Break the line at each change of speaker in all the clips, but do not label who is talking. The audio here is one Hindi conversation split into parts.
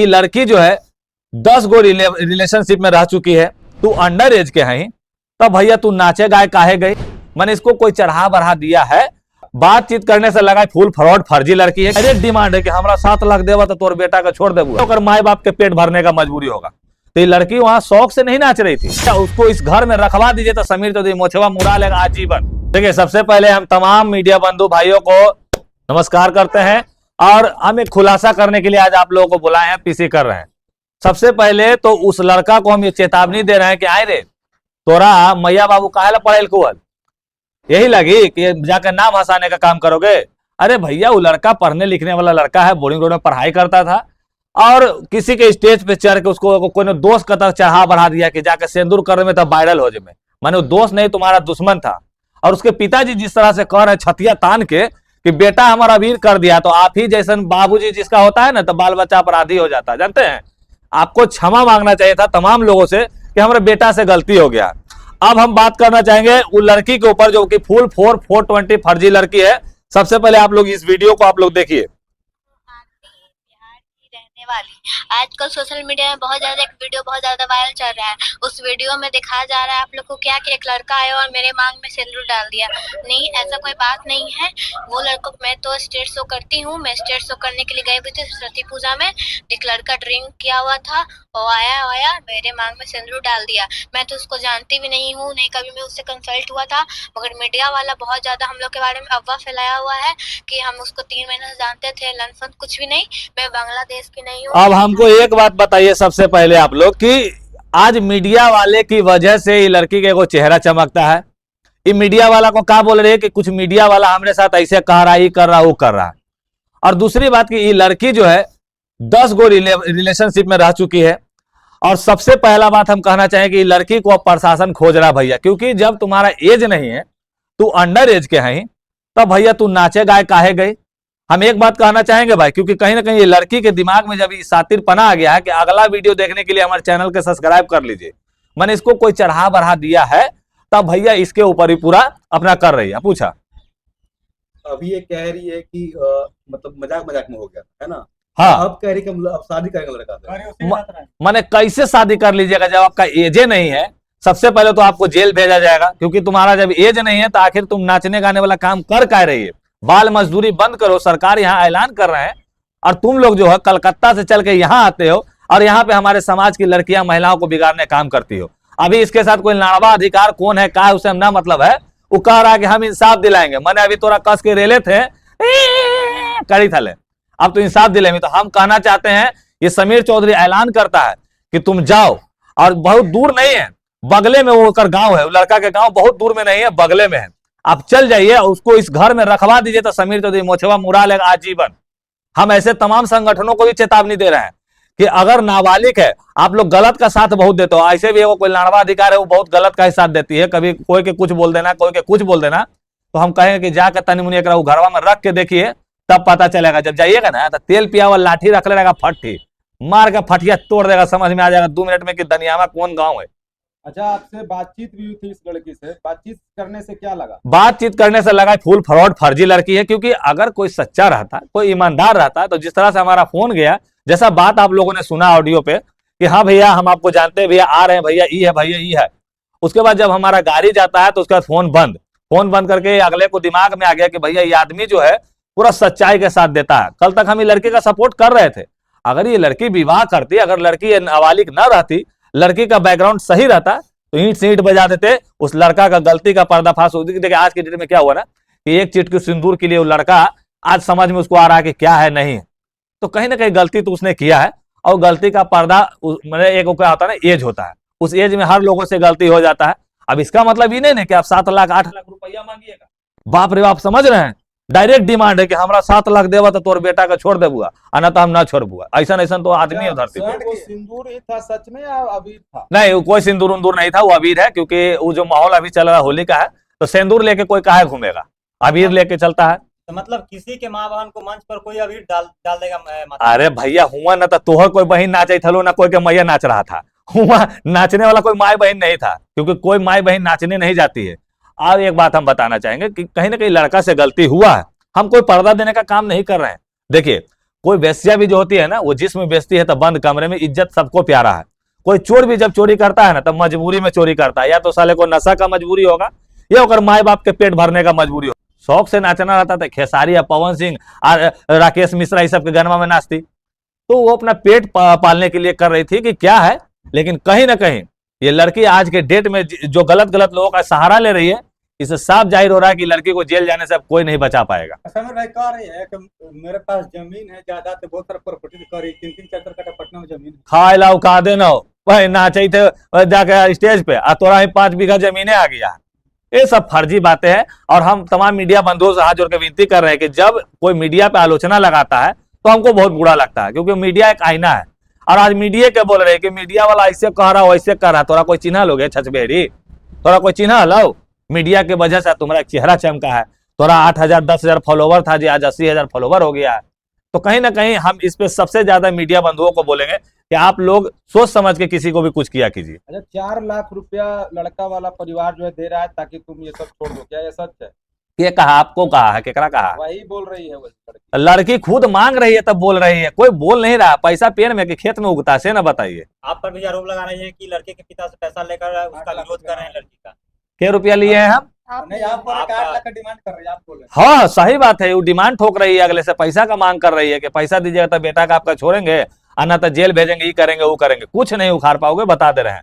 ये लड़की जो है 10 गो रिलेशनशिप में रह चुकी है, तू अंडर एज के है, तब भैया तू नाचे गाय काहे गई? मैंने इसको कोई चढ़ा बढ़ा दिया है, बातचीत करने से लगा फुल फ्रॉड फर्जी लड़की है। डायरेक्ट डिमांड है कि हमरा 7 लाख देवा तो तोर बेटा का छोड़ देबू, तो माए बाप के पेट भरने का मजबूरी होगा। तो ये लड़की वहां शौक से नहीं नाच रही थी, उसको इस घर में रखवा दीजिए तो समीर चौधरी मोछवा मुड़ा लेगा आजीवन। देखिए, सबसे पहले हम तमाम मीडिया बंधु भाइयों को नमस्कार करते हैं और हम एक खुलासा करने के लिए आज आप लोगों को बुलाए हैं, पीसी कर रहे हैं। सबसे पहले तो उस लड़का को हम ये चेतावनी दे रहे हैं कि आए रे, तोरा मैया बाबू काहे ला पढ़े कुल, यही लगी कि जाकर नाम हंसाने का काम करोगे? अरे भैया, वो लड़का पढ़ने लिखने वाला लड़का है, बोर्डिंग रोड में पढ़ाई करता था और किसी के स्टेज पे चढ़ के उसको कोई ने दोस्त का तरह चढ़ा बढ़ा दिया कि जाकर सिंदूर करने में तब वायरल हो जाए। माने वो दोस्त नहीं, तुम्हारा दुश्मन था। और उसके पिताजी जिस तरह से कह रहे छतिया तान के कि बेटा हमारा वीर कर दिया, तो आप ही जैसे बाबूजी जिसका होता है ना, तो बाल बच्चा अपराधी हो जाता है। जानते हैं, आपको क्षमा मांगना चाहिए था तमाम लोगों से कि हमारे बेटा से गलती हो गया। अब हम बात करना चाहेंगे उस लड़की के ऊपर जो कि फुल 420 फर्जी लड़की है। सबसे पहले आप लोग इस वीडियो को आप लोग देखिए।
वाली आजकल सोशल मीडिया में बहुत ज्यादा एक वीडियो बहुत ज्यादा वायरल चल रहा है। उस वीडियो में दिखाया जा रहा है आप लोग को क्या कि एक लड़का आया और मेरे मांग में सिंदूर डाल दिया। नहीं, ऐसा कोई बात नहीं है। वो लड़का, मैं तो स्टेज शो करती हूँ, मैं स्टेज शो करने के लिए गई हुई थी सरस्वती पूजा में। एक लड़का ड्रिंक किया हुआ था और आया मेरे मांग में सिंदूर डाल दिया। मैं तो उसको जानती भी नहीं हूँ, नहीं कभी मैं उससे कंसल्ट हुआ था, मगर मीडिया वाला बहुत ज्यादा हम लोग के बारे में अफवाह फैलाया हुआ है कि हम उसको 3 महीने से जानते थे। लनफन कुछ भी नहीं, मैं बांग्लादेश की नहीं हूँ।
अब हमको एक बात बताइए सबसे पहले आप लोग कि आज मीडिया वाले की वजह से ये लड़की के को चेहरा चमकता है। ये मीडिया वाला को क्या बोल रहे हैं कि कुछ मीडिया वाला हमारे साथ ऐसे कह रहा है, ये कर रहा, वो कर रहा है। और दूसरी बात कि ये लड़की जो है 10 गो रिलेशनशिप में रह चुकी है। और सबसे पहला बात हम कहना चाहेंगे कि लड़की को अब प्रशासन खोज रहा भैया, क्योंकि जब तुम्हारा एज नहीं है, तू अंडर एज के है, तब भैया तू नाचे गाय काहे गई? हम एक बात कहना चाहेंगे भाई, क्योंकि कहीं ना कहीं ये लड़की के दिमाग में जब सातिर पना आ गया है कि अगला वीडियो देखने के लिए हमारे चैनल के सब्सक्राइब कर लीजिए, मैंने इसको कोई चढ़ा बढ़ा दिया है, तब भैया इसके ऊपर ही पूरा अपना कर रही है। पूछा
अभी ये कह रही है कि मतलब मजाक में हो गया है ना।
हाँ,
अब कह रही कि अब शादी करेंगे लड़का।
मैंने कैसे शादी कर लीजिएगा जब आपका एजे नहीं है? सबसे पहले तो आपको जेल भेजा जाएगा, क्योंकि तुम्हारा जब एज नहीं है तो आखिर तुम नाचने गाने वाला काम कर क्या रही है? बाल मजदूरी बंद करो, सरकार यहाँ ऐलान कर रहे हैं। और तुम लोग जो है कलकत्ता से चल के यहाँ आते हो और यहाँ पे हमारे समाज की लड़कियां महिलाओं को बिगाड़ने काम करती हो। अभी इसके साथ कोई लाड़वा अधिकार कौन है क्या है उसे हम ना मतलब है, वो कह रहा है कि हम इंसाफ दिलाएंगे। मैंने अभी तोरा कस के रेले थे कड़ी थले, अब तो इंसाफ दिलाएंगे। तो हम कहना चाहते हैं, ये समीर चौधरी ऐलान करता है कि तुम जाओ, और बहुत दूर नहीं है, बगले में वो गांव है, लड़का के गांव बहुत दूर में नहीं है, बगले में है। आप चल जाइए, उसको इस घर में रखवा दीजिए तो समीर चौधरी मोछवा मुड़ा लेगा आजीवन। हम ऐसे तमाम संगठनों को भी चेतावनी दे रहे हैं कि अगर नाबालिग है, आप लोग गलत का साथ बहुत देते हो। ऐसे भी कोई लाड़वा अधिकार है, वो बहुत गलत का ही साथ देती है, कभी कोई के कुछ बोल देना, कोई के कुछ बोल देना। तो हम कहेंगे कि जाकर तनी मुनी घरवा में रख के देखिए, तब पता चलेगा। जब जाइएगा ना तो तेल पिया हुआ लाठी रख लेगा, फट्टी मार के फटिया तोड़ देगा, समझ में आ जाएगा 2 मिनट में कि दनियावा कौन गाँव है।
अच्छा, आपसे बातचीत भी हुई थी इस लड़की से, बातचीत करने से क्या लगा?
बातचीत करने से लगा फुल फ्रॉड फर्जी लड़की है। क्योंकि अगर कोई सच्चा रहता, कोई ईमानदार रहता, तो जिस तरह से हमारा फोन गया, जैसा बात आप लोगों ने सुना ऑडियो पे कि हाँ भैया हम आपको जानते हैं, भैया आ रहे हैं, भैया ई है, भैया ई है। उसके बाद जब हमारा गाड़ी जाता है तो उसके बाद फोन बंद करके अगले को दिमाग में आ गया कि भैया ये आदमी जो है पूरा सच्चाई के साथ देता है। कल तक हम ये लड़की का सपोर्ट कर रहे थे। अगर ये लड़की विवाह करती, अगर लड़की नाबालिग न रहती, लड़की का बैकग्राउंड सही रहता, तो ईंट से ईंट बजा देते, उस लड़का का गलती का पर्दाफाश होती। देखिए आज की डेट में क्या हुआ ना कि एक चिटकी सिंदूर के लिए वो लड़का आज समझ में उसको आ रहा है कि क्या है नहीं है। तो कहीं ना कहीं गलती तो उसने किया है, और गलती का पर्दा मतलब एक क्या होता है ना, एज होता है, उस एज में हर लोगों से गलती हो जाता है। अब इसका मतलब ये नहीं कि आप 7 लाख 8 लाख रुपया मांगिएगा। बाप रे बाप, समझ रहे हैं? डायरेक्ट डिमांड है कि हमरा 7 लाख देवा तो तोर बेटा का छोड़ देबुआ, ना तो हम ना छोड़बुआ। ऐसा तो आदमी है धरती पे।
वो सिंदूर ही था सच में या अबीर था?
नहीं, कोई सिंदूर उंदूर नहीं था, वो अबीर है। क्योंकि वो जो माहौल अभी चल रहा है होली का है, तो सिंदूर लेके कोई काहे घूमेगा, अबीर लेके चलता है।
तो मतलब किसी के माँ बहन को मंच पर कोई अबीर डाल देगा?
अरे भैया, हुआ ना तो तोहर कोई बहन नाचे थलो, ना कोई के मैया नाच रहा था। हुआ नाचने वाला कोई माई बहन नहीं था, क्योंकि कोई माई बहन नाचने नहीं जाती है। और एक बात हम बताना चाहेंगे कि कहीं ना कहीं लड़का से गलती हुआ है, हम कोई पर्दा देने का काम नहीं कर रहे हैं। देखिए, कोई वेश्या भी जो होती है ना, वो जिस्म बेचती है तो बंद कमरे में, इज्जत सबको प्यारा है। कोई चोर भी जब चोरी करता है ना, तब मजबूरी में चोरी करता है, या तो साले को नशा का मजबूरी होगा या अगर माए बाप के पेट भरने का मजबूरी हो। शौक से नाचना रहता था, खेसारी या पवन सिंह राकेश मिश्रा इस सब के गनमा में नाचती, तो वो अपना पेट पालने के लिए कर रही थी कि क्या है। लेकिन कहीं ना कहीं ये लड़की आज के डेट में जो गलत गलत लोगों का सहारा ले रही है, इससे साफ जाहिर हो रहा है कि लड़की को जेल जाने से अब कोई नहीं बचा पाएगा।
समीर भाई कह रही है कि मेरे पास जमीन है ज्यादा, तो बहुत सारा प्रॉपर्टी करी, 3-3 4 कट्ठा पटना में जमीन है।
खाए लाओ का दे नो भाई, नाचे थे जाके स्टेज पे, तोरा ही 5 बीघा जमीने आ गया। ये सब फर्जी बातें हैं और हम तमाम मीडिया बंधुओं से हाथ जोड़ के विनती कर रहे हैं कि जब कोई मीडिया पे आलोचना लगाता है तो हमको बहुत बुरा लगता है, क्योंकि मीडिया एक आईना है। और आज मीडिया के बोल रहे हैं कि मीडिया वाला ऐसे कह रहा वैसे कह रहा, तोरा कोई चिन्ह लोगे छछबेरी, तोरा कोई चिन्ह लो? मीडिया के वजह से तुम्हारा चेहरा चमका है, तोरा 8,000 10,000 फॉलोवर था जी, आज 80,000 फॉलोवर हो गया है। तो कहीं ना कहीं हम इस पे सबसे ज्यादा मीडिया बंधुओं को बोलेंगे कि आप लोग सोच समझ के किसी को भी कुछ किया कीजिए।
अच्छा, 4 लाख रुपया लड़का वाला परिवार जो है दे रहा है ताकि तुम ये सब छोड़ दो, क्या ये सच है?
ये कहा, आपको कहा है, केकरा कहा?
वही बोल रही है वही
लड़की खुद मांग रही है तब बोल रही है, कोई बोल नहीं रहा। पैसा पेड़ में कि खेत में उगता से ना बताइए।
आप पर भी आरोप लगा रहे हैं कि लड़के के पिता से पैसा लेकर उसका विरोध कर रहे हैं लड़की का।
क्या रुपया लिए हैं हम?
नहीं, आप पर 8 लाख का डिमांड कर रहे हैं, आप बोल रहे
हाँ सही बात है, वो डिमांड ठोक रही है, अगले से पैसा का मांग कर रही है कि पैसा दीजिएगा तो बेटा का आपका छोड़ेंगे, आना तो जेल भेजेंगे, ये करेंगे वो करेंगे। कुछ नहीं उखाड़ पाओगे, बता दे रहे हैं।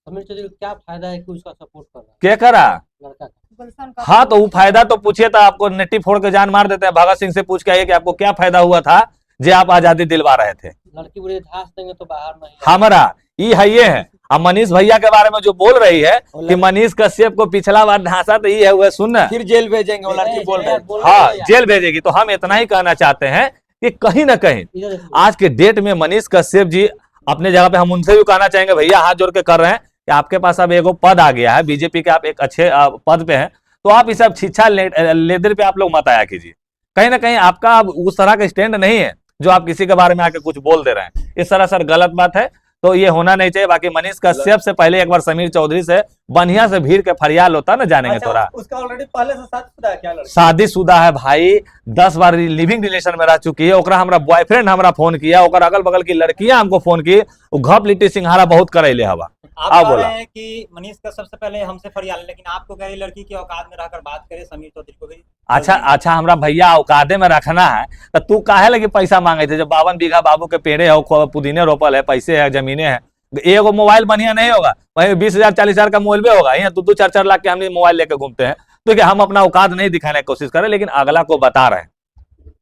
समीर चौधरी को क्या फायदा है कि उसका सपोर्ट कर रहा
क्या करा?
है लड़का का?
हाँ तो वो फायदा तो पूछिए, तो आपको नेटी फोड़ के जान मार देते हैं। भगत सिंह से पूछ के आइए कि आपको क्या फायदा हुआ था जो आप आजादी दिलवा रहे थे।
लड़की बुढ़े घास देंगे तो बाहर नहीं
हमारा ये है। अब मनीष भैया के बारे में जो बोल रही है कि मनीष कश्यप को पिछला बार ढांसा, तो ये है वो सुनना,
फिर जेल भेजेंगे वो लड़की बोल रहे हैं।
हाँ जेल भेजेगी। तो हम इतना ही कहना चाहते हैं कि कहीं ना कहीं
इधर देखो।
आज के डेट में मनीष कश्यप जी अपने जगह पे, हम उनसे भी कहना चाहेंगे, भैया हाथ जोड़ के कर रहे हैं कि आपके पास अब एगो पद आ गया है, बीजेपी के आप एक अच्छे पद पे हैं, तो आप इस शिक्षा लेदर पे आप लोग मत आया कीजिए। कहीं ना कहीं आपका अब उस तरह का स्टैंड नहीं है जो आप किसी के बारे में आके कुछ बोल दे रहे हैं। इस तरह सर गलत बात है, तो ये होना नहीं चाहिए। बाकी मनीष कश्यप से पहले एक बार समीर चौधरी से बढ़िया से भीड़ के फरियाल होता ना जानेंगे थोड़ा।
उसका ऑलरेडी पहले से शादीशुदा है क्या लड़का?
शादीशुदा है भाई, 10 बार लिविंग रिलेशन में रह चुकी है। ओकरा हमरा बॉयफ्रेंड हमरा फोन किया, ओकर अगल बगल की लड़कियां हमको फोन की, वो घप लिट्टी सिंघारा बहुत करैले हवा।
आप
हाँ,
कह
बोला।
रहे हैं कि मनीष का सबसे पहले हमसे फरियाल, लेकिन आपको कह रही लड़की की औकात में रहकर बात करे, समीर चौधरी को भी।
अच्छा हमरा भैया औकादे में रखना है तो तू काहे लगे पैसा मांगे थे? जब 52 बीघा बाबू के पेड़े है, पुदीने रोपल है, पैसे है, जमीने है, एगो मोबाइल बढ़िया नहीं होगा, वहीं 20,000 40,000 का मोबाइल भी होगा। यहाँ 2-2 4-4 लाख के हम मोबाइल लेके घूमते हैं। तो क्या हम अपना औकात नहीं दिखाने की कोशिश करें, लेकिन अगला को बता रहे हैं।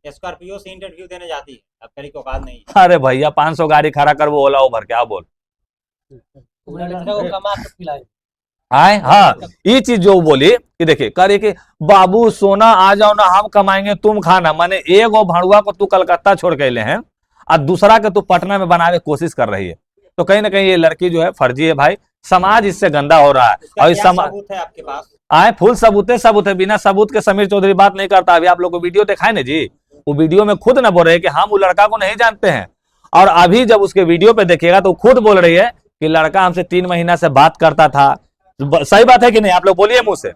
स्कॉर्पियो से इंटरव्यू देने जाती है, अब करी की औकात नहीं।
अरे भैया 500 गाड़ी खड़ा कर, वो ओला उबर, क्या बोल
लड़का को कमा के पिलाए।
आए। हाँ ये चीज जो बोली कि देखिए करे कि बाबू सोना आ जाओ ना, हम कमाएंगे तुम खाना, माने एगो भड़ुआ को तू कलकत्ता छोड़ के ले हैं और दूसरा के तू पटना में बनाने की कोशिश कर रही है। तो कहीं ना कहीं ये लड़की जो है फर्जी है भाई, समाज इससे गंदा हो रहा है। और इस समाज
सबूत है आपके पास?
आए फुल सबूत है, बिना सबूत के समीर चौधरी बात नहीं करता। अभी आप लोग को वीडियो दिखाए ना जी, वो वीडियो में खुद ना बोल रहे कि हम वो लड़का को नहीं जानते हैं। और अभी जब उसके वीडियो पे देखिएगा तो खुद बोल रही है कि लड़का हमसे 3 महीना से बात करता था। सही बात है कि नहीं? आप लोग बोलिए मुंह से।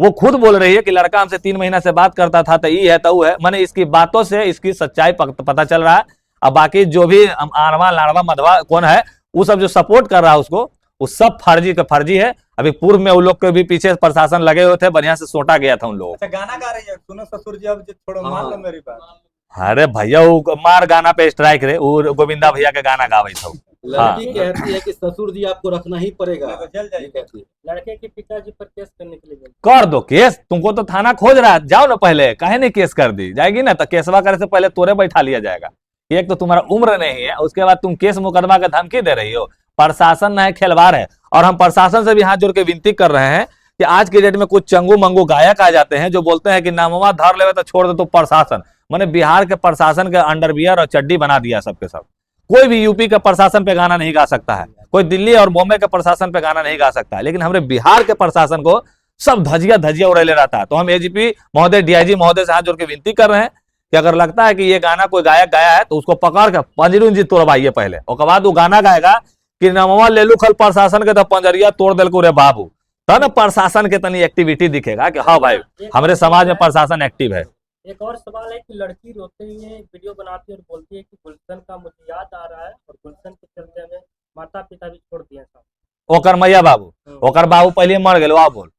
वो खुद बोल रही है कि लड़का हमसे 3 महीना से बात करता था, तो ये है तो वो है। मैंने इसकी बातों से इसकी सच्चाई पता चल रहा है। अब बाकी जो भी आरवा लाड़वा मधवा कौन है, वो सब जो सपोर्ट कर रहा है उसको, वो सब फर्जी का फर्जी है। अभी पूर्व में उन लोग के भी पीछे प्रशासन लगे हुए थे, बढ़िया से सोटा गया था उन लोगों।
अच्छा गाना गा रही है, सुनो ससुर जी अब छोड़ो, मान लो मेरी बात।
अरे भैया वो मार गाना पे स्ट्राइक रे, वो गोविंदा भैया के गाना गावे था।
लड़की कहती है कि ससुर जी आपको रखना ही पड़ेगा।
जल जाइए।
कहती है।
लड़के के पिताजी पर केस करने के लिए
कर दो केस, तुमको तो थाना खोज रहा है, जाओ ना पहले। काहे नहीं केस कर दी जाएगी ना, तो केसवा करे से पहले तोरे बैठा लिया जाएगा। एक तो तुम्हारा उम्र नहीं है, उसके बाद तुम केस मुकदमा का धमकी दे रही हो। प्रशासन ना है, खिलवाड़ है। और हम प्रशासन से भी हाथ जोड़ के विनती कर रहे हैं कि आज के डेट में कुछ चंगू मंगू गायक आ जाते हैं जो बोलते हैं कि नामवा धर लेवे तो छोड़ दे। तो प्रशासन मैंने बिहार के प्रशासन के अंडरवियर और चड्डी बना दिया सबके सब। कोई भी यूपी के प्रशासन पे गाना नहीं गा सकता है, कोई दिल्ली और बॉम्बे के प्रशासन पे गाना नहीं गा सकता है, लेकिन हमारे बिहार के प्रशासन को सब धजिया उड़ेले रहता है। तो हम एजीपी महोदय, डीआईजी महोदय से हाथ जोड़ के विनती कर रहे हैं कि अगर लगता है कि ये गाना कोई गायक गाया है तो उसको पकड़ के पंजरी तोड़वाइए पहले, और बाद वो गाना गाएगा कि नमवा ले लू खल प्रशासन के तो पंजरिया तोड़ दिल को रे बाबू, तब ना प्रशासन के तनी एक्टिविटी दिखेगा कि हाँ भाई हमारे समाज में प्रशासन एक्टिव है।
एक और सवाल है कि लड़की रोते हुए वीडियो बनाती है और बोलती है कि गुलशन का मुझे याद आ रहा है और गुलशन के चलते हमें माता पिता भी छोड़ दिए सब।
ओकर मैया बाबू, ओकर बाबू पहले मर गए, आप बोल,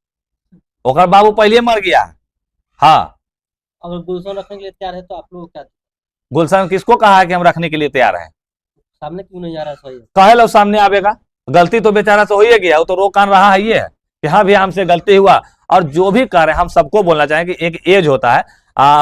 ओकर बाबू पहले मर गया। हाँ,
अगर गुलशन रखने के लिए तैयार है तो आप लोग क्या
गुलशन किसको कहा है कि हम रखने के लिए तैयार हैं?
सामने क्यों नहीं आ रहा है? सही है।
कहे लो सामने आवेगा, गलती तो बेचारा से हो ही गया, वो तो रो कान रहा है ये है कि हाँ भैया हमसे गलती हुआ। और जो भी कर रहे हैं हम सबको बोलना चाहेंगे कि एक एज होता है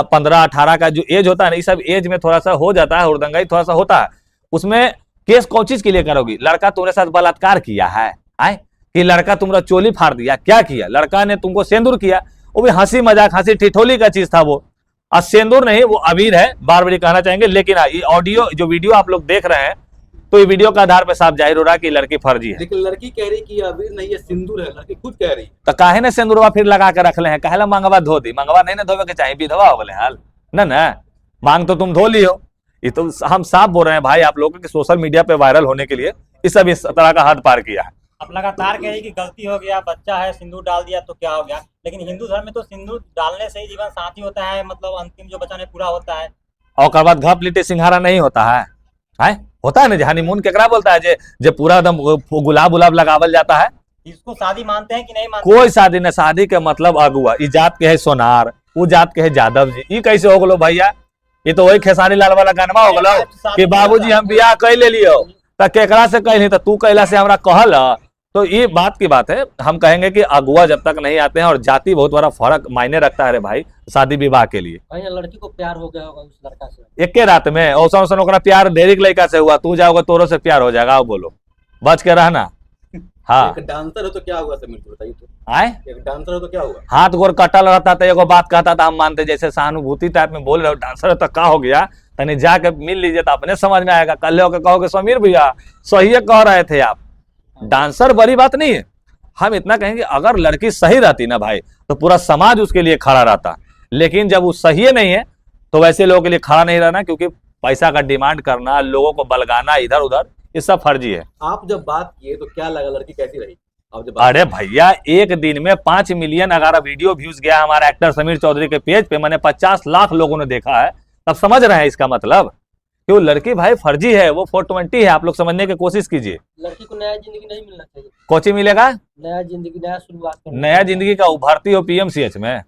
15-18 का जो एज होता है ना, इस सब एज में थोड़ा सा हो जाता है, हुड़दंगाई थोड़ा सा होता है। उसमें केस कौन चीज के लिए करोगी? लड़का तुम्हारे साथ बलात्कार किया है आए कि लड़का तुम्हारा चोली फाड़ दिया, क्या किया? लड़का ने तुमको सेंदूर किया, वो भी हंसी मजाक हंसी ठिठोली का चीज था वो। और सेंदूर नहीं, वो अबीर है, बार बार कहना चाहेंगे। लेकिन ये ऑडियो जो वीडियो आप लोग देख रहे हैं, तो ये वीडियो का आधार पर साफ जाहिर हो रहा है कि लड़की फर्जी है।
लेकिन लड़की कह रही कि अभी नहीं ये सिंदूर है, लड़की खुद कह रही है।
तो काहे ने सिंदूरवा फिर लगा के रख ले हैं? काहे मंगवा धो दी? मंगवा नहीं ना धोवे के चाहिए, विधवा हो गए हाल ना ना, मांग तो तुम धो ली हो। ये तो हम साफ बोल रहे हैं भाई आप लोगों के सोशल मीडिया पे वायरल होने के लिए इस तरह का हद पार किया है।
आप लगातार कह रही कि गलती हो गया, बच्चा है, सिंदूर डाल दिया तो क्या हो गया, लेकिन हिंदू धर्म में तो सिंदूर डालने से ही जीवन साथी होता है, मतलब अंतिम जो वचन है पूरा होता है।
और उसके बाद घप लिट्टी सिंघारा नहीं होता है, होता है ना, हनीमून केकरा बोलता है जे पूरा एकदम गुलाब उलाब लगावल जाता है।
इसको शादी मानते हैं कि नहीं मानते?
कोई शादी न, शादी के मतलब अगुआ। ई जात के है सोनार, वो जात के है यादव जी, ई कैसे हो गलो भैया? ये तो वही खेसारी लाल वाला गानवा हो गलो कि बाबूजी हम बियाह कर ले लियो, तो केकरा से कह तो तू कहला से हमरा कहल। तो ये बात की बात है, हम कहेंगे कि अगुआ जब तक नहीं आते हैं, और जाति बहुत बड़ा फर्क मायने रखता है रे भाई शादी विवाह के लिए।
भाई लड़की को प्यार हो गया होगा उस लड़का से
एक के रात में, औसन प्यार ढेरी लड़का से हुआ, तू जाओगे तोरो से प्यार हो जाएगा। बोलो, बच के रहना। हाँ,
एक डांसर हो तो क्या हुआ समीर, बताइए तो।
आए
एक डांसर हो तो क्या हुआ?
हाथ गोर कटल रहता तो एगो बात कहता था हम मानते, जैसे सहानुभूति टाइप में बोल रहे हो, डांसर तो क्या हो गया, तनी जाके मिल लीजिए तो अपने समझ में आएगा। कल होकर कहोगे समीर भैया सही कह रहे थे आप, डांसर बड़ी बात नहीं है। हम इतना कहेंगे अगर लड़की सही रहती ना भाई तो पूरा समाज उसके लिए खड़ा रहता, लेकिन जब वो सही नहीं है तो वैसे लोगों के लिए खड़ा नहीं रहना, क्योंकि पैसा का डिमांड करना, लोगों को बलगाना इधर उधर, ये सब फर्जी है।
आप जब बात किए तो क्या लगा, लड़की कैसी रही आप जब
अरे भैया एक दिन में 5 मिलियन अगर वीडियो व्यूज गया हमारा एक्टर समीर चौधरी के पेज पे, मैंने 50 लाख लोगों ने देखा है, तब समझ रहे हैं इसका मतलब कि वो लड़की भाई फर्जी है, वो 420 है। आप लोग समझने की कोशिश कीजिए।
लड़की को नया जिंदगी नहीं मिलना चाहिए।
कोची मिलेगा
नया जिंदगी, नया शुरुआत
नया जिंदगी का? उभरती हो पीएमसीएच में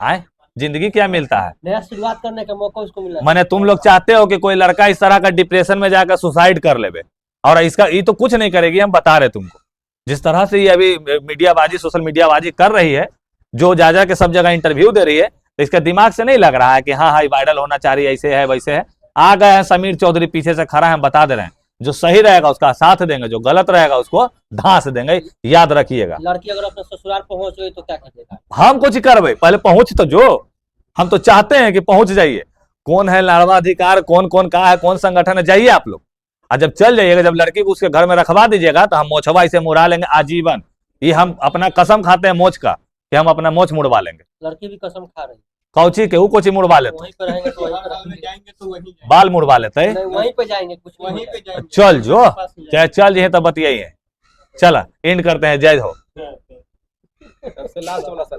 आए, जिंदगी क्या मिलता है?
नया शुरुआत करने का मौका उसको मिला।
मैंने तुम लोग चाहते हो कि कोई लड़का इस तरह का डिप्रेशन में जाकर सुसाइड कर लेवे, और इसका ये तो कुछ नहीं करेगी, हम बता रहे तुमको। जिस तरह से ये अभी मीडियाबाजी, सोशल मीडियाबाजी कर रही है, जो जा के सब जगह इंटरव्यू दे रही है, तो इसके दिमाग से नहीं लग रहा है कि हाँ हाँ वायरल होना चाह रही है, ऐसे है वैसे है। आ गए हैं समीर चौधरी पीछे से खड़ा है, हम बता दे रहे हैं, जो सही रहेगा उसका साथ देंगे, जो गलत रहेगा उसको धांस देंगे, याद रखिएगा।
लड़की अगर अपने ससुराल पहुंच गई तो क्या करेगा?
हम कुछ करवे, पहले पहुंच तो जो, हम तो चाहते हैं कि पहुंच जाइए। कौन है लाड़वा अधिकार, कौन कौन कहा है, कौन संगठन है, जाइए आप लोग। और जब चल जाइएगा, जब लड़की को उसके घर में रखवा दीजिएगा, तो हम मोछवा इसे मुड़ा लेंगे आजीवन। ये हम अपना कसम खाते हैं मोछ का, कि हम अपना मोछ मुड़वा लेंगे।
लड़की भी कसम खा रही,
कौची के वो कोची मुड़वा लेते,
वहीं पे रहेंगे तो वहीं पे रहेंगे।
जाएंगे तो वहीं जाएंगे।
बाल मुड़वा लेते
नहीं, वहीं पे जाएंगे, कुछ नहीं
वहीं पे
होगा।
जाएंगे।
चल जो,
पास ही
चाहे चल जाइए तो बतियाइए। चला एंड करते हैं, जय हो।
सबसे लास्ट वाला सर